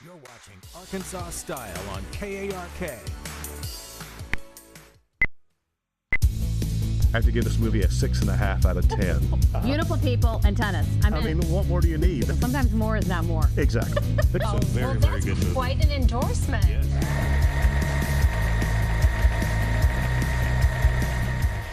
You're watching Arkansas Style on KARK. I have to give this movie a 6.5 out of 10. Beautiful people and tennis. I mean, what more do you need? Sometimes more is not more. Exactly. It's a very, very good movie. Quite an endorsement. Yes.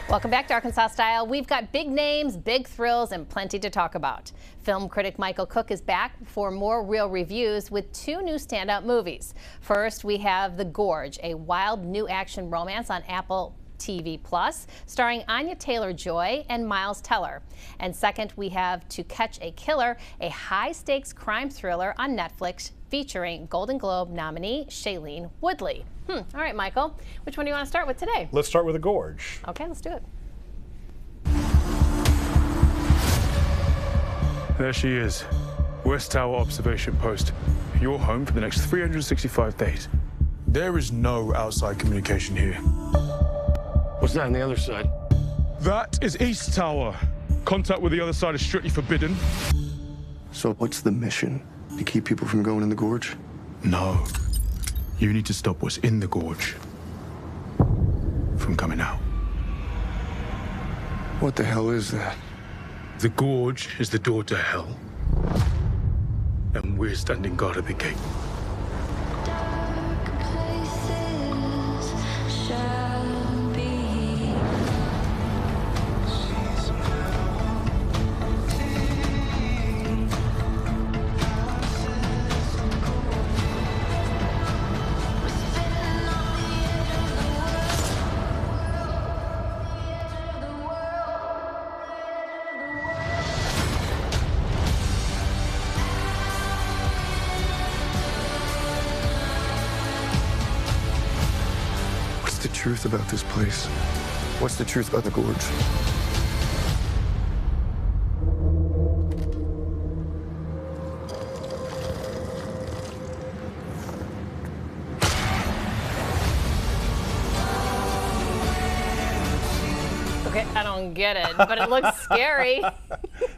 Welcome back to Arkansas Style. We've got big names, big thrills, and plenty to talk about. Film critic Michael Cook is back for more real reviews with two new standout movies. First, we have The Gorge, a wild new action romance on Apple TV Plus, starring Anya Taylor-Joy and Miles Teller. And second, we have To Catch a Killer, a high-stakes crime thriller on Netflix featuring Golden Globe nominee Shailene Woodley. All right, Michael, which one do you want to start with today? Let's start with The Gorge. Okay, let's do it. There she is. West Tower Observation Post. Your home for the next 365 days. There is no outside communication here. What's that on the other side? That is East Tower. Contact with the other side is strictly forbidden. So what's the mission? To keep people from going in the gorge? No. You need to stop what's in the gorge from coming out. What the hell is that? The gorge is the door to hell. And we're standing guard at the gate. What's the truth about this place? What's the truth about the gorge? Okay, I don't get it, but it looks scary.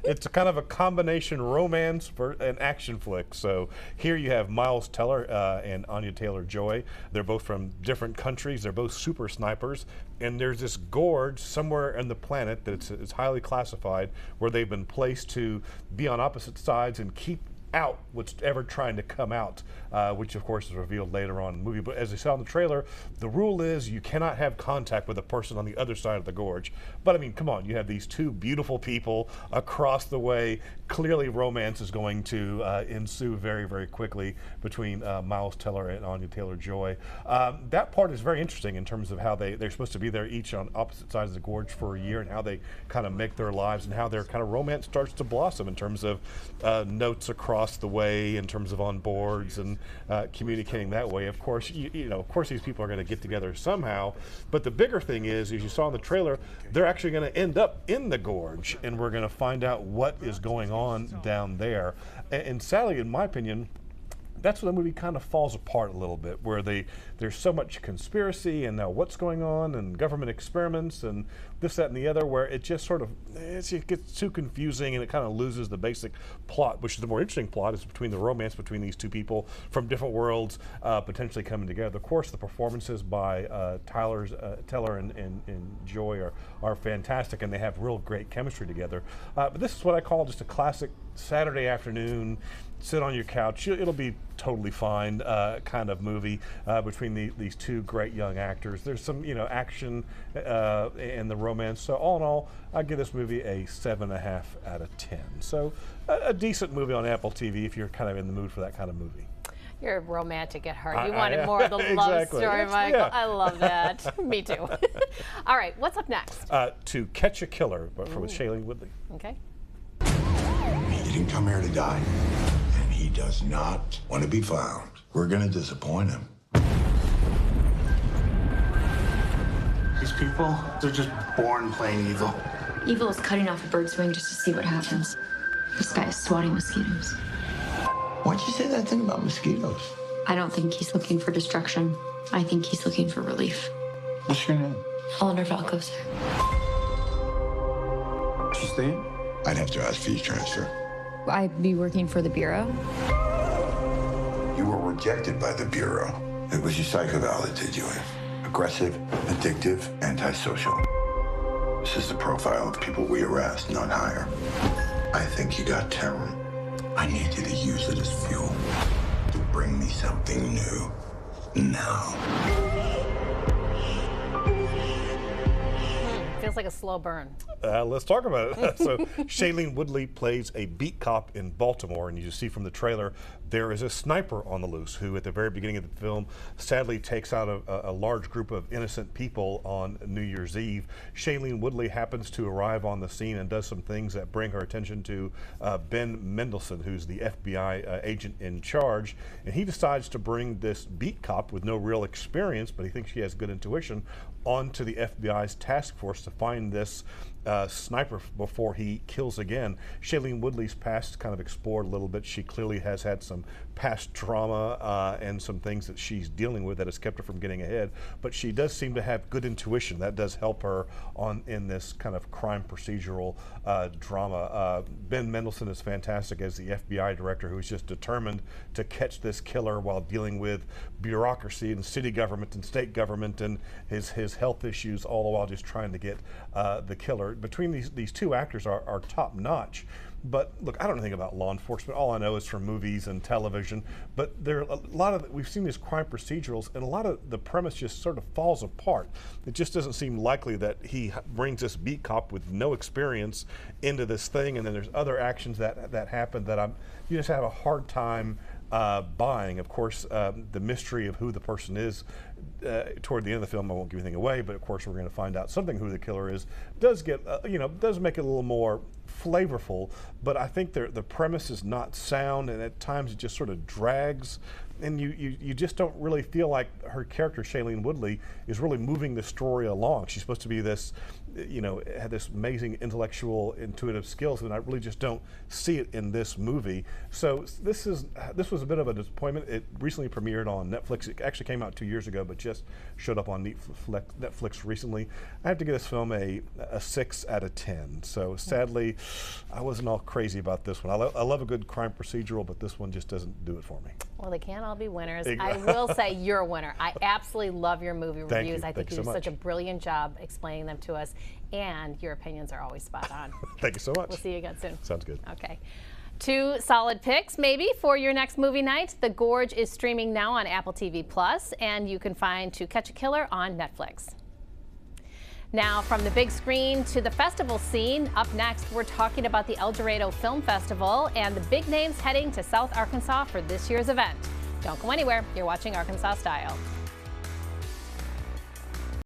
It's a kind of a combination romance and action flick. So here you have Miles Teller and Anya Taylor-Joy. They're both from different countries. They're both super snipers. And there's this gorge somewhere on the planet that it's highly classified where they've been placed to be on opposite sides and keep out what's ever trying to come out, which of course is revealed later on in the movie. But as they saw in the trailer, the rule is you cannot have contact with a person on the other side of the gorge. But I mean, come on, you have these two beautiful people across the way. Clearly romance is going to ensue very, very quickly between Miles Teller and Anya Taylor-Joy. That part is very interesting in terms of how they're supposed to be there each on opposite sides of the gorge for a year, and how they kind of make their lives and how their kind of romance starts to blossom in terms of notes across the way, in terms of on boards and communicating that way. Of course, of course these people are going to get together somehow, but the bigger thing is, as you saw in the trailer, they're actually going to end up in the gorge, and we're going to find out what is going on down there. And sadly, in my opinion, that's where the movie kind of falls apart a little bit, where there's so much conspiracy and now what's going on and government experiments and this, that, and the other, where it just sort of it gets too confusing and it kind of loses the basic plot, which is the more interesting plot, is between the romance between these two people from different worlds potentially coming together. Of course, the performances by Teller and Joy are fantastic, and they have real great chemistry together. But this is what I call just a classic Saturday afternoon, sit on your couch, it'll be totally fine kind of movie between these two great young actors. There's some action and the romance. So all in all, I give this movie a 7.5 out of 10. So a decent movie on Apple TV if you're kind of in the mood for that kind of movie. You're romantic at heart. You wanted more of the love exactly. story, Michael. Yeah. I love that. Me too. All right, what's up next? To Catch a Killer, but with Shailene Woodley. Okay. He didn't come here to die, and he does not want to be found. We're going to disappoint him. These people, they're just born playing evil. Evil is cutting off a bird's wing just to see what happens. This guy is swatting mosquitoes. Why'd you say that thing about mosquitoes? I don't think he's looking for destruction. I think he's looking for relief. What's your name? Eleanor Falco, sir. You staying? I'd have to ask for your transfer. I'd be working for the Bureau. You were rejected by the Bureau. It was your psych eval that did you in. Aggressive, addictive, antisocial. This is the profile of people we arrest, not hire. I think you got talent. I need you to use it as fuel to bring me something new. Now. Feels like a slow burn. Let's talk about it. So Shailene Woodley plays a beat cop in Baltimore, and you see from the trailer there is a sniper on the loose who at the very beginning of the film sadly takes out a large group of innocent people on New Year's Eve. Shailene Woodley happens to arrive on the scene and does some things that bring her attention to Ben Mendelsohn, who's the FBI agent in charge, and he decides to bring this beat cop with no real experience, but he thinks she has good intuition, onto the FBI's task force to find this sniper before he kills again. Shailene Woodley's past kind of explored a little bit. She clearly has had some past trauma and some things that she's dealing with that has kept her from getting ahead, but she does seem to have good intuition. That does help her in this kind of crime procedural drama. Ben Mendelsohn is fantastic as the FBI director, who's just determined to catch this killer while dealing with bureaucracy and city government and state government and his health issues, all the while just trying to get the killer. Between these two actors are top notch. But look, I don't know anything about law enforcement. All I know is from movies and television. But there are a lot of, we've seen these crime procedurals, and a lot of the premise just sort of falls apart. It just doesn't seem likely that he brings this beat cop with no experience into this thing, and then there's other actions that happen that you just have a hard time buying. Of course, the mystery of who the person is toward the end of the film, I won't give anything away, but of course we're going to find out something who the killer is. Does get does make it a little more flavorful, but I think the premise is not sound, and at times it just sort of drags, and you just don't really feel like her character Shailene Woodley is really moving the story along. She's supposed to be this, had this amazing intellectual, intuitive skills, and I really just don't see it in this movie. So this was a bit of a disappointment. It recently premiered on Netflix. It actually came out 2 years ago, but just showed up on Netflix recently. I have to give this film a 6 out of 10. So sadly, I wasn't all crazy about this one. I love a good crime procedural, but this one just doesn't do it for me. Well, they can't all be winners. I will say you're a winner. I absolutely love your movie reviews. I think you do such a brilliant job explaining them to us, and your opinions are always spot on. Thank you so much. We'll see you again soon. Sounds good. Okay. 2 solid picks maybe for your next movie night. The Gorge is streaming now on Apple TV+, and you can find To Catch a Killer on Netflix. Now, from the big screen to the festival scene, up next we're talking about the El Dorado Film Festival and the big names heading to South Arkansas for this year's event. Don't go anywhere. You're watching Arkansas Style.